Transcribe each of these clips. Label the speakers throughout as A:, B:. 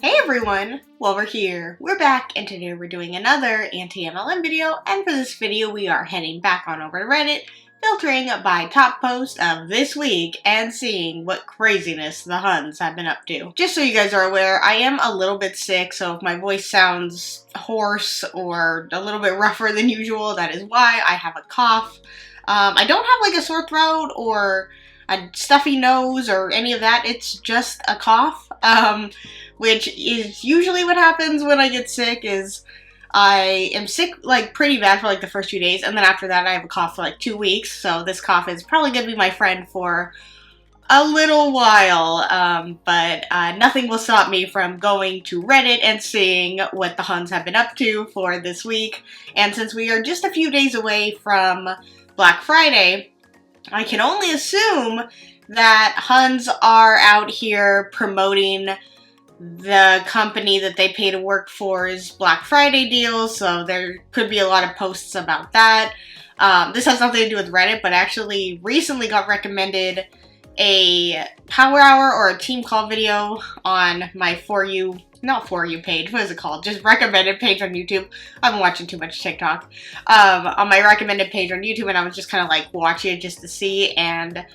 A: Hey everyone! Well, we're here. We're back, and today we're doing another anti-MLM video, and for this video we are heading back on over to Reddit, filtering by top post of this week, and seeing what craziness the Huns have been up to. Just so you guys are aware, I am a little bit sick, so if my voice sounds hoarse or a little bit rougher than usual, that is why. I have a cough. I don't have like a sore throat or a stuffy nose or any of that. It's just a cough, which is usually what happens when I get sick. Is I am sick like pretty bad for like the first few days, and then after that I have a cough for like 2 weeks. So this cough is probably gonna be my friend for a little while, but nothing will stop me from going to Reddit and seeing what the Huns have been up to for this week. And since we are just a few days away from Black Friday, I can only assume that Huns are out here promoting the company that they pay to work for's Black Friday deals, so there could be a lot of posts about that. This has nothing to do with Reddit, but actually recently got recommended a power hour or a team call video on my not For You page, what is it called? Just recommended page on YouTube. I've been watching too much TikTok. On my recommended page on YouTube, and I was just kind of like watching it just to see, and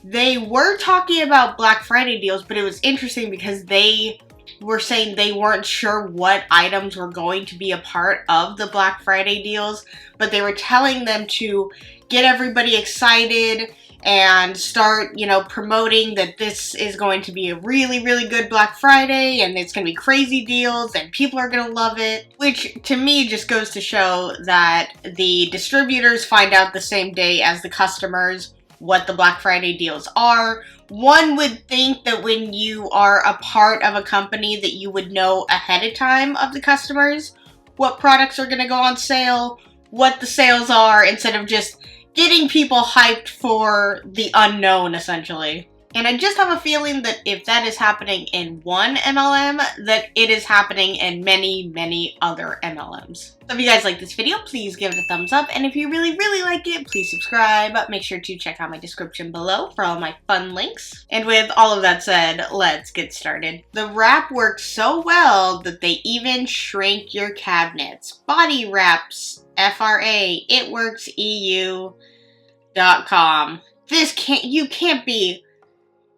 A: they were talking about Black Friday deals, but it was interesting because they were saying they weren't sure what items were going to be a part of the Black Friday deals, but they were telling them to get everybody excited and start, promoting that this is going to be a really, really good Black Friday, and it's going to be crazy deals, and people are going to love it. Which, to me, just goes to show that the distributors find out the same day as the customers what the Black Friday deals are. One would think that when you are a part of a company that you would know ahead of time of the customers what products are going to go on sale, what the sales are, instead of just getting people hyped for the unknown, essentially. And I just have a feeling that if that is happening in one MLM, that it is happening in many, many other MLMs. So if you guys like this video, please give it a thumbs up. And if you really, really like it, please subscribe. Make sure to check out my description below for all my fun links. And with all of that said, let's get started. The wrap works so well that they even shrink your cabinets. Body Wraps, FRA, itworkseu.com.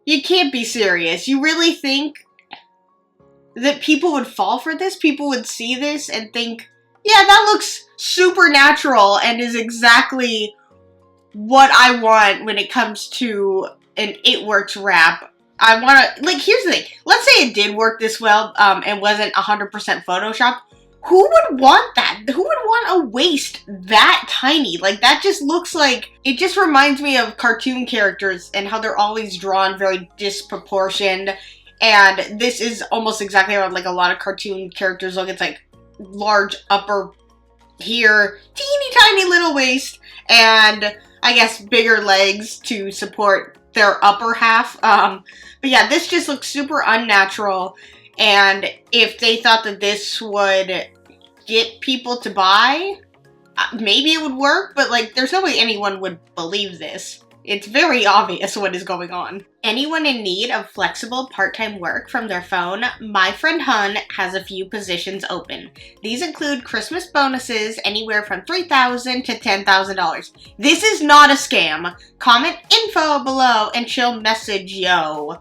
A: You can't be serious. You really think that people would fall for this? People would see this and think, yeah, that looks supernatural and is exactly what I want when it comes to an It Works wrap. I want to, here's the thing. Let's say it did work this well and wasn't 100% Photoshop. Who would want that? Who would want a waist that tiny? That just looks like, it just reminds me of cartoon characters and how they're always drawn very disproportioned. And this is almost exactly how a lot of cartoon characters look. It's like large upper here, teeny tiny little waist, and I guess bigger legs to support their upper half. But yeah, this just looks super unnatural. And if they thought that this would get people to buy, maybe it would work, but there's no way anyone would believe this. It's very obvious what is going on. Anyone in need of flexible part-time work from their phone, my friend HUN has a few positions open. These include Christmas bonuses anywhere from $3,000 to $10,000. This is not a scam. Comment info below and she'll message yo.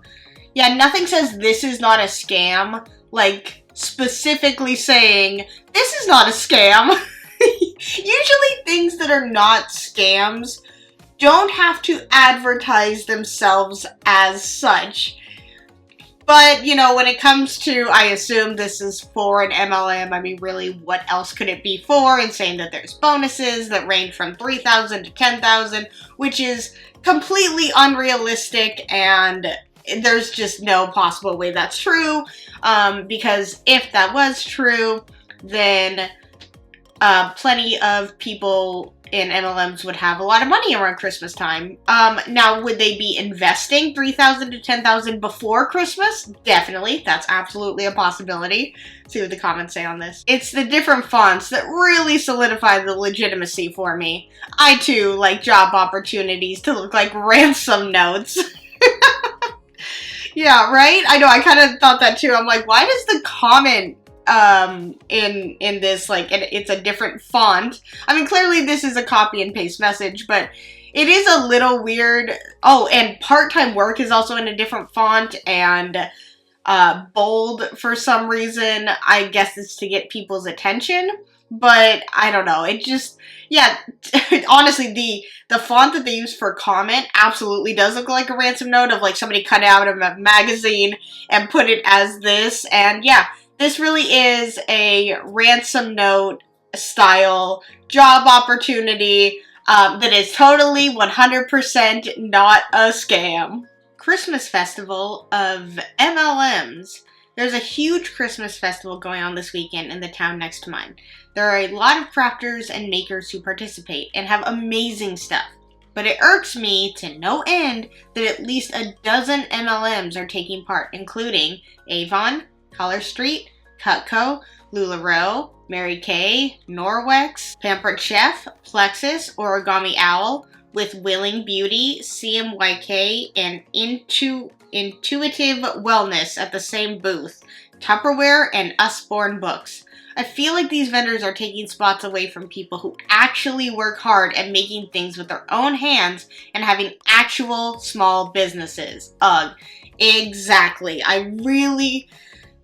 A: Yeah, nothing says this is not a scam, specifically saying, this is not a scam. Usually things that are not scams don't have to advertise themselves as such. But, when it comes to, I assume this is for an MLM, I mean, really, what else could it be for? And saying that there's bonuses that range from $3,000 to $10,000, which is completely unrealistic, and there's just no possible way that's true, because if that was true, then plenty of people in MLMs would have a lot of money around Christmas time. Now, would they be investing $3,000 to $10,000 before Christmas? Definitely. That's absolutely a possibility. See what the comments say on this. It's the different fonts that really solidify the legitimacy for me. I, too, like job opportunities to look like ransom notes. Yeah, right? I know, I kind of thought that too. I'm like, why does the comment in this, like, it's a different font? I mean, clearly this is a copy and paste message, but it is a little weird. Oh, and part-time work is also in a different font, and bold for some reason. I guess it's to get people's attention, but I don't know. It just, yeah, honestly, the font that they use for comment absolutely does look like a ransom note of like somebody cut out of a magazine and put it as this. And yeah, this really is a ransom note style job opportunity that is totally 100% not a scam. Christmas festival of MLMs. There's a huge Christmas festival going on this weekend in the town next to mine. There are a lot of crafters and makers who participate and have amazing stuff. But it irks me to no end that at least a dozen MLMs are taking part, including Avon, Color Street, Cutco, LuLaRoe, Mary Kay, Norwex, Pampered Chef, Plexus, Origami Owl, with Willing Beauty, CMYK, and Intuitive Wellness at the same booth, Tupperware, and Usborne Books. I feel like these vendors are taking spots away from people who actually work hard at making things with their own hands and having actual small businesses. Ugh, exactly. I really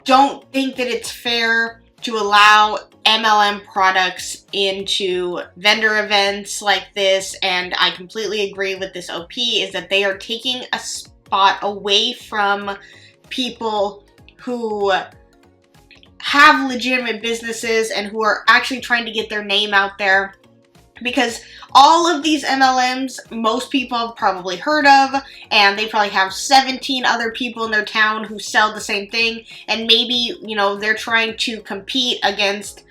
A: don't think that it's fair to allow MLM products into vendor events like this, and I completely agree with this OP, is that they are taking a spot away from people who have legitimate businesses and who are actually trying to get their name out there. Because all of these MLMs, most people have probably heard of, and they probably have 17 other people in their town who sell the same thing, and maybe, you know, they're trying to compete against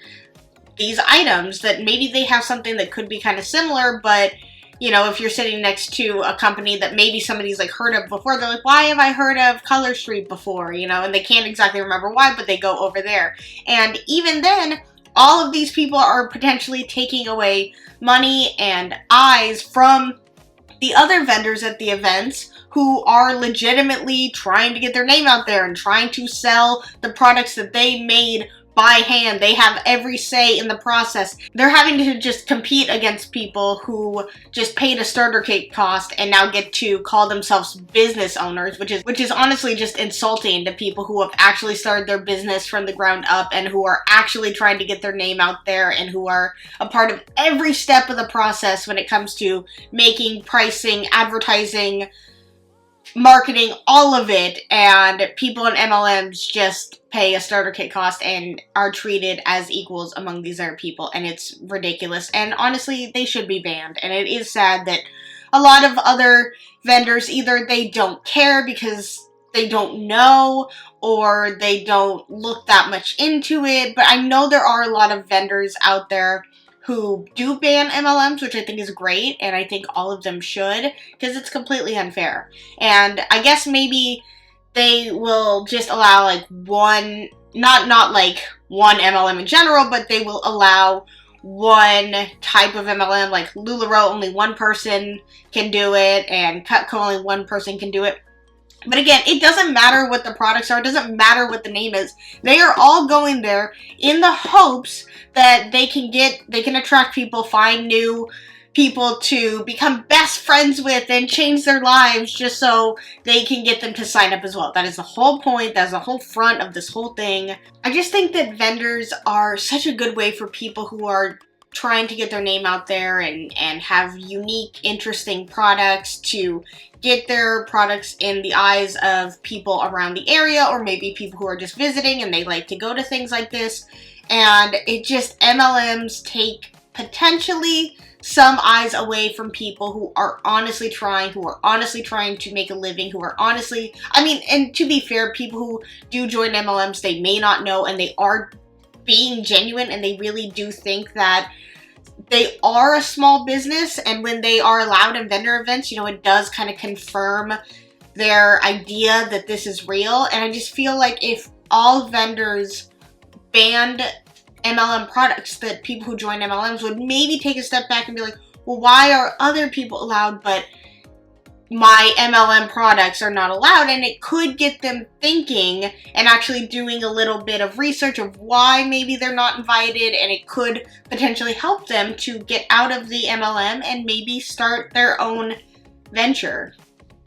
A: these items that maybe they have something that could be kind of similar, but, you know, if you're sitting next to a company that maybe somebody's like heard of before, they're like, why have I heard of Color Street before, you know, and they can't exactly remember why, but they go over there. And even then, all of these people are potentially taking away money and eyes from the other vendors at the events who are legitimately trying to get their name out there and trying to sell the products that they made by hand. They have every say in the process. They're having to just compete against people who just paid a starter kit cost and now get to call themselves business owners, which is honestly just insulting to people who have actually started their business from the ground up and who are actually trying to get their name out there and who are a part of every step of the process when it comes to making, pricing, advertising, marketing, all of it. And people in MLMs just pay a starter kit cost and are treated as equals among these other people, and it's ridiculous. And honestly, they should be banned. And it is sad that a lot of other vendors, either they don't care because they don't know, or they don't look that much into it. But I know there are a lot of vendors out there who do ban MLMs, which I think is great, and I think all of them should, because it's completely unfair. And I guess maybe they will just allow like one, not like one MLM in general, but they will allow one type of MLM, like LuLaRoe, only one person can do it, and Cutco, only one person can do it. But again, it doesn't matter what the products are, it doesn't matter what the name is. They are all going there in the hopes that they can attract people, find new people to become best friends with and change their lives just so they can get them to sign up as well. That is the whole point. That's the whole front of this whole thing. I just think that vendors are such a good way for people who are trying to get their name out there and have unique, interesting products to get their products in the eyes of people around the area, or maybe people who are just visiting and they like to go to things like this. And it just, MLMs take potentially some eyes away from people who are honestly trying to make a living, who are honestly, I mean, and to be fair, people who do join MLMs, they may not know, and they are being genuine, and they really do think that they are a small business, and when they are allowed in vendor events, you know, it does kind of confirm their idea that this is real. And I just feel like if all vendors banned MLM products, that people who join MLMs would maybe take a step back and be like, well, why are other people allowed, but my MLM products are not allowed, and it could get them thinking and actually doing a little bit of research of why maybe they're not invited, and it could potentially help them to get out of the MLM and maybe start their own venture.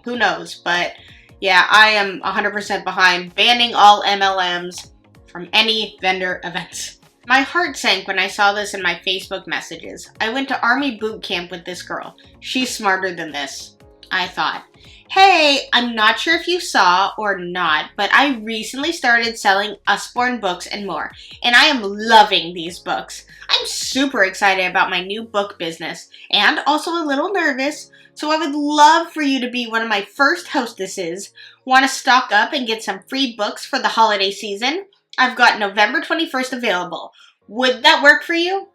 A: Who knows? But yeah, I am 100% behind banning all MLMs from any vendor events. My heart sank when I saw this in my Facebook messages. I went to Army boot camp with this girl. She's smarter than this, I thought. Hey, I'm not sure if you saw or not, but I recently started selling Usborne books and more, and I am loving these books. I'm super excited about my new book business, and also a little nervous, so I would love for you to be one of my first hostesses. Want to stock up and get some free books for the holiday season? I've got November 21st available. Would that work for you?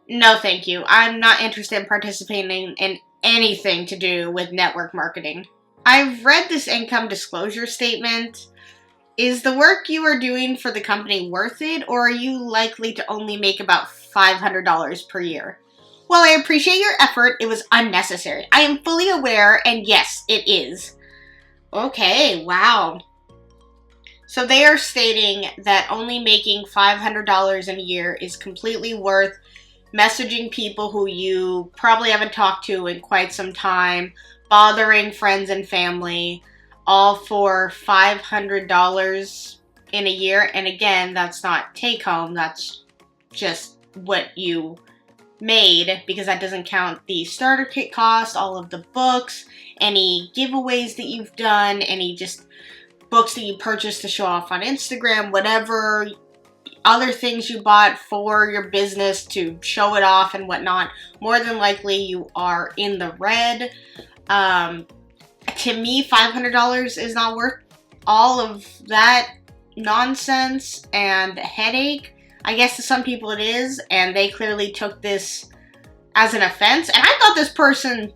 A: No, thank you. I'm not interested in participating in anything to do with network marketing. I've read this income disclosure statement. Is the work you are doing for the company worth it, or are you likely to only make about $500 per year? Well, I appreciate your effort. It was unnecessary. I am fully aware, and yes, it is. Okay, wow. So they are stating that only making $500 in a year is completely worth messaging people who you probably haven't talked to in quite some time, bothering friends and family, all for $500 in a year. And again, that's not take home, that's just what you made, because that doesn't count the starter kit cost, all of the books, any giveaways that you've done, any just books that you purchased to show off on Instagram, whatever other things you bought for your business to show it off and whatnot. More than likely you are in the red. To me, $500 is not worth all of that nonsense and headache. I guess to some people it is, and they clearly took this as an offense. And I thought this person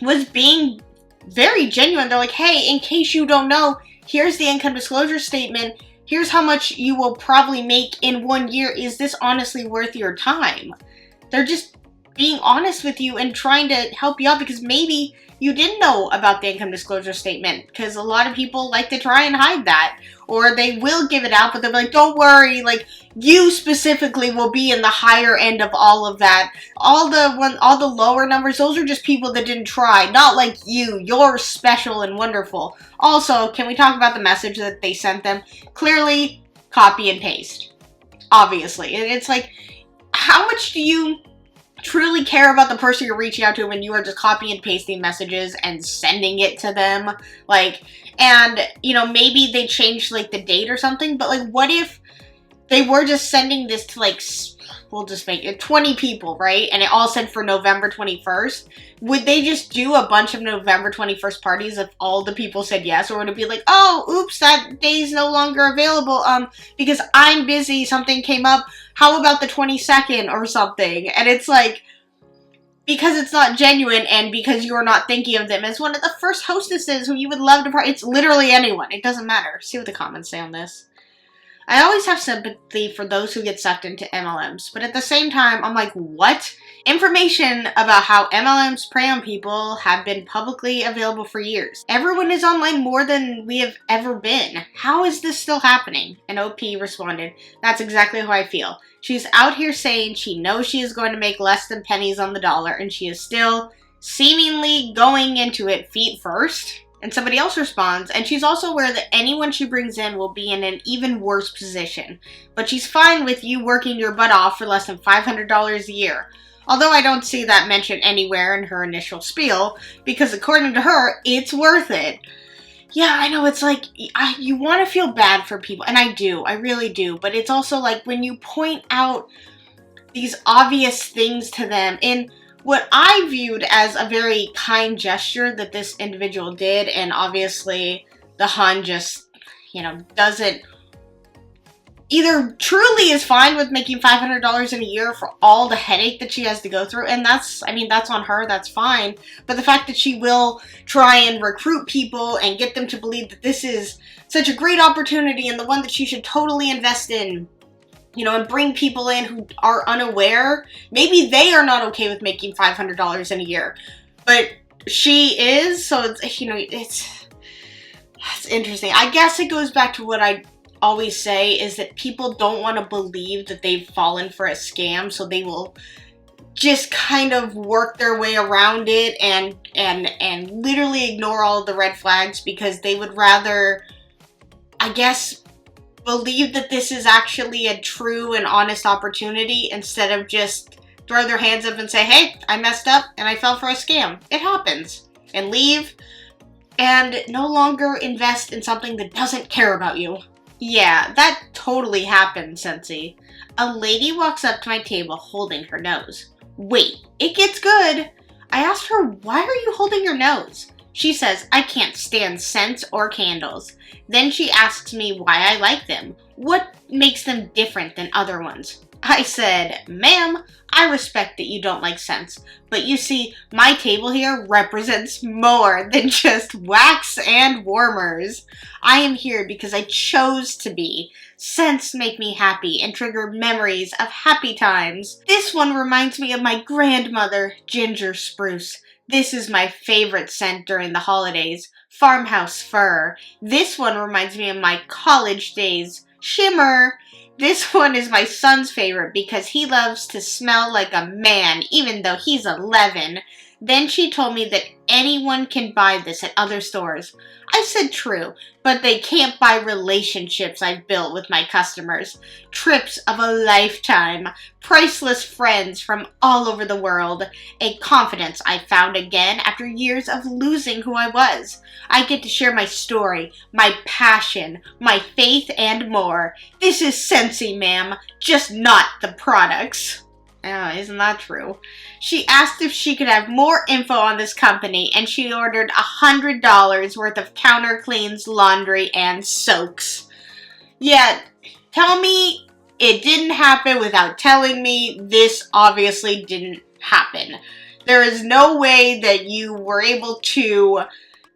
A: was being very genuine. They're like, hey, in case you don't know, here's the income disclosure statement. Here's how much you will probably make in 1 year. Is this honestly worth your time? They're just being honest with you and trying to help you out, because maybe you didn't know about the income disclosure statement, because a lot of people like to try and hide that, or they will give it out, but they're like, don't worry, like, you specifically will be in the higher end of all of that. All the lower numbers, those are just people that didn't try, not like you. You're special and wonderful. Also, can we talk about the message that they sent them? Clearly, copy and paste. Obviously. It's like, how much do you truly care about the person you're reaching out to when you are just copying and pasting messages and sending it to them? Like, and, you know, maybe they changed, like, the date or something, but, like, what if they were just sending this to, like, we'll just make it 20 people, right? And it all said for November 21st. Would they just do a bunch of November 21st parties if all the people said yes? Or would it be like, oh, oops, that day's no longer available, because I'm busy, something came up. How about the 22nd or something? And it's like, because it's not genuine and because you're not thinking of them as one of the first hostesses who you would love to party. It's literally anyone. It doesn't matter. See what the comments say on this. I always have sympathy for those who get sucked into MLMs, but at the same time, I'm like, what? Information about how MLMs prey on people have been publicly available for years. Everyone is online more than we have ever been. How is this still happening? And OP responded, that's exactly how I feel. She's out here saying she knows she is going to make less than pennies on the dollar, and she is still seemingly going into it feet first. And somebody else responds, and she's also aware that anyone she brings in will be in an even worse position. But she's fine with you working your butt off for less than $500 a year. Although I don't see that mentioned anywhere in her initial spiel, because according to her, it's worth it. Yeah, I know, it's like, you want to feel bad for people, and I do, I really do. But it's also like when you point out these obvious things to them in what I viewed as a very kind gesture that this individual did, and obviously the HUN just, you know, doesn't, either truly is fine with making $500 in a year for all the headache that she has to go through, and that's, I mean, that's on her, that's fine, but the fact that she will try and recruit people and get them to believe that this is such a great opportunity and the one that she should totally invest in, you know, and bring people in who are unaware. Maybe they are not okay with making $500 in a year, but She is, so it's, you know, it's interesting. I guess it goes back to what I always say, is that people don't want to believe that they've fallen for a scam, so they will just kind of work their way around it and literally ignore all the red flags, because they would rather, I guess, believe that this is actually a true and honest opportunity instead of just throw their hands up and say, hey, I messed up and I fell for a scam. It happens. And leave and no longer invest in something that doesn't care about you. Yeah, that totally happened, Scentsy. A lady walks up to my table holding her nose. Wait, it gets good. I asked her, why are you holding your nose? She says, I can't stand scents or candles. Then she asks me why I like them. What makes them different than other ones? I said, ma'am, I respect that you don't like scents, but you see, my table here represents more than just wax and warmers. I am here because I chose to be. Scents make me happy and trigger memories of happy times. This one reminds me of my grandmother, ginger spruce. This is my favorite scent during the holidays, farmhouse fir. This one reminds me of my college days, shimmer. This one is my son's favorite because he loves to smell like a man, even though he's 11. Then she told me that anyone can buy this at other stores. I said true, but they can't buy relationships I've built with my customers. Trips of a lifetime, priceless friends from all over the world, a confidence I found again after years of losing who I was. I get to share my story, my passion, my faith, and more. This is Scentsy, ma'am, just not the products. Oh, isn't that true? She asked if she could have more info on this company, and she ordered $100 worth of counter cleans, laundry, and soaks. Yeah, tell me it didn't happen without telling me this obviously didn't happen. There is no way that you were able to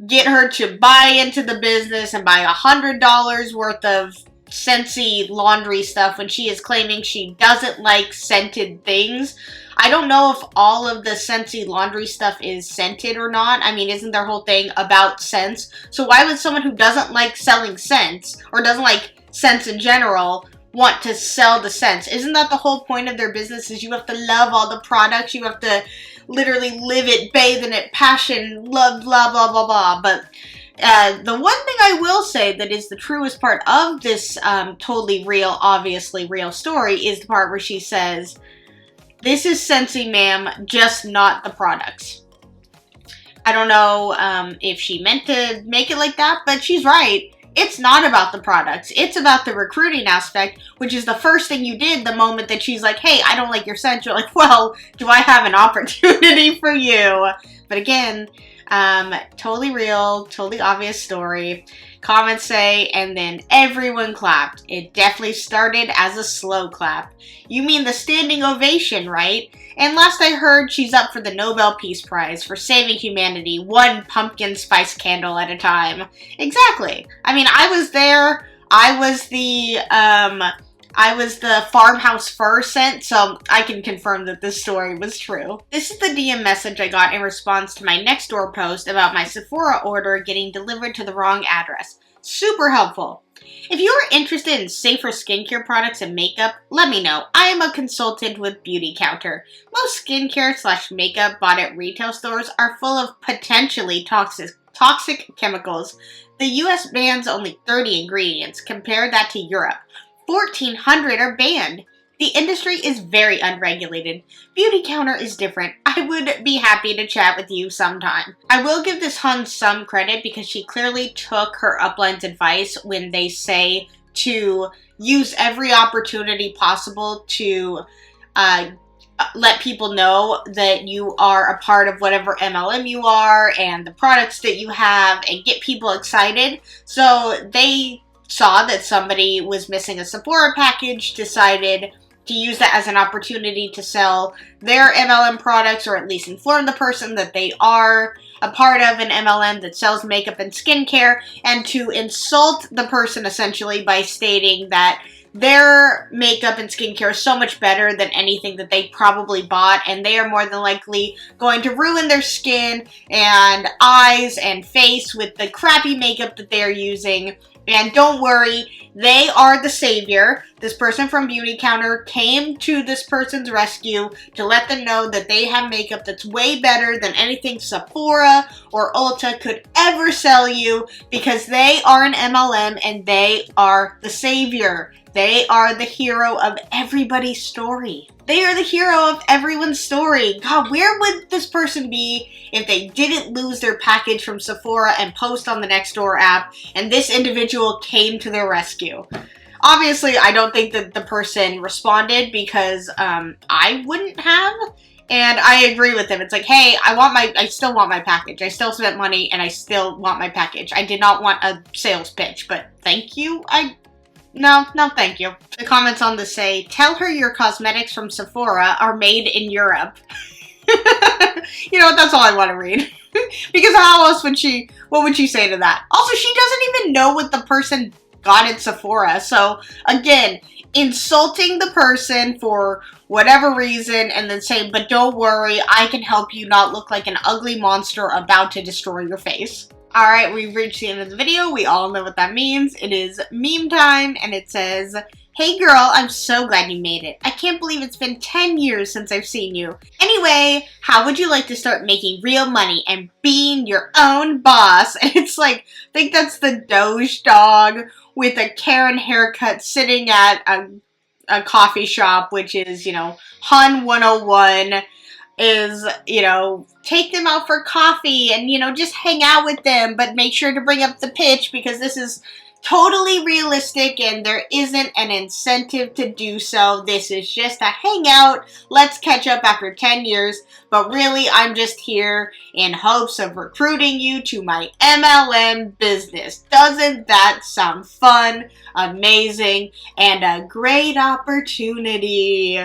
A: get her to buy into the business and buy $100 worth of Scentsy laundry stuff when she is claiming she doesn't like scented things. I don't know if all of the Scentsy laundry stuff is scented or not. I mean, isn't their whole thing about scents? So why would someone who doesn't like selling scents, or doesn't like scents in general, want to sell the scents? Isn't that the whole point of their business, is you have to love all the products, you have to literally live it, bathe in it, passion, love, blah, blah, blah, blah. But the one thing I will say that is the truest part of this totally real, obviously real story is the part where she says, this is Scentsy, ma'am, just not the products. I don't know if she meant to make it like that, but she's right. It's not about the products. It's about the recruiting aspect, which is the first thing you did the moment that she's like, hey, I don't like your scent. You're like, well, do I have an opportunity for you? But again, totally real, totally obvious story. Comments say, and then everyone clapped. It definitely started as a slow clap. You mean the standing ovation, right? And last I heard, she's up for the Nobel Peace Prize for saving humanity one pumpkin spice candle at a time. Exactly. I mean, I was there. I was the farmhouse fir scent, so I can confirm that this story was true. This is the DM message I got in response to my Nextdoor post about my Sephora order getting delivered to the wrong address. Super helpful. If you are interested in safer skincare products and makeup, let me know. I am a consultant with Beauty Counter. Most skincare/makeup bought at retail stores are full of potentially toxic chemicals. The US bans only 30 ingredients. Compare that to Europe. 1,400 are banned. The industry is very unregulated. Beauty Counter is different. I would be happy to chat with you sometime. I will give this HUN some credit because she clearly took her upline's advice when they say to use every opportunity possible to let people know that you are a part of whatever MLM you are and the products that you have and get people excited. So they saw that somebody was missing a Sephora package, decided to use that as an opportunity to sell their MLM products, or at least inform the person that they are a part of an MLM that sells makeup and skincare, and to insult the person essentially by stating that their makeup and skincare is so much better than anything that they probably bought, and they are more than likely going to ruin their skin and eyes and face with the crappy makeup that they're using. And don't worry, they are the savior. This person from Beauty Counter came to this person's rescue to let them know that they have makeup that's way better than anything Sephora or Ulta could ever sell you, because they are an MLM and they are the savior. They are the hero of everybody's story. They are the hero of everyone's story. God, where would this person be if they didn't lose their package from Sephora and post on the Nextdoor app and this individual came to their rescue? Obviously, I don't think that the person responded, because I wouldn't have. And I agree with them. It's like, hey, I still want my package. I still spent money and I still want my package. I did not want a sales pitch, but thank you. No, thank you. The comments on this say, tell her your cosmetics from Sephora are made in Europe. You know what, that's all I want to read. Because how else would what would she say to that? Also, she doesn't even know what the person got at Sephora. So, again, insulting the person for whatever reason and then saying, but don't worry, I can help you not look like an ugly monster about to destroy your face. Alright, we've reached the end of the video. We all know what that means. It is meme time, and it says, hey girl, I'm so glad you made it. I can't believe it's been 10 years since I've seen you. Anyway, how would you like to start making real money and being your own boss? And it's like, I think that's the Doge dog with a Karen haircut sitting at a coffee shop, which is, you know, HUN 101. Is, you know, take them out for coffee and, you know, just hang out with them, but make sure to bring up the pitch, because this is totally realistic and there isn't an incentive to do so. This is just a hangout. Let's catch up after 10 years. But really, I'm just here in hopes of recruiting you to my MLM business. Doesn't that sound fun, amazing, and a great opportunity?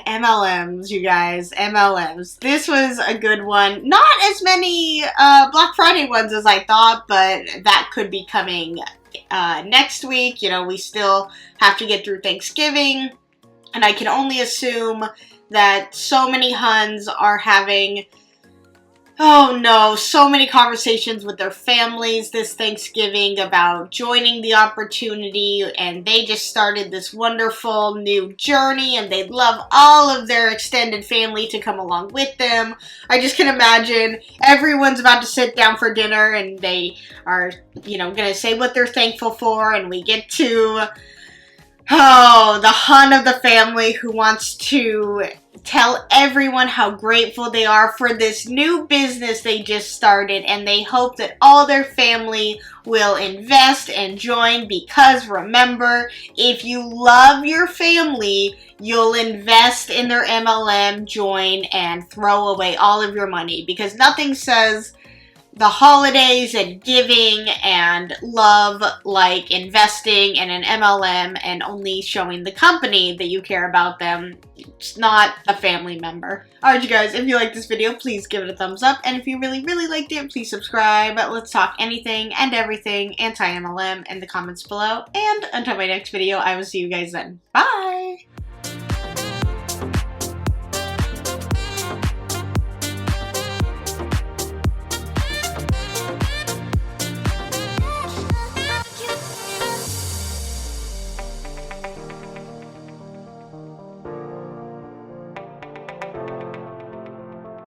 A: MLMs, you guys, MLMs. This was a good one. Not as many Black Friday ones as I thought, but that could be coming next week. You know, we still have to get through Thanksgiving, and I can only assume that so many HUNs are having, oh no, so many conversations with their families this Thanksgiving about joining the opportunity, and they just started this wonderful new journey and they'd love all of their extended family to come along with them. I just can imagine everyone's about to sit down for dinner and they are, you know, gonna say what they're thankful for, and we get to, oh, the HUN of the family who wants to tell everyone how grateful they are for this new business they just started, and they hope that all their family will invest and join, because remember, if you love your family, you'll invest in their MLM, join, and throw away all of your money, because nothing says the holidays and giving and love like investing in an MLM and only showing the company that you care about them. It's not a family member. Alright, you guys, if you liked this video, please give it a thumbs up. And if you really, really liked it, please subscribe. Let's talk anything and everything anti-MLM in the comments below. And until my next video, I will see you guys then. Bye!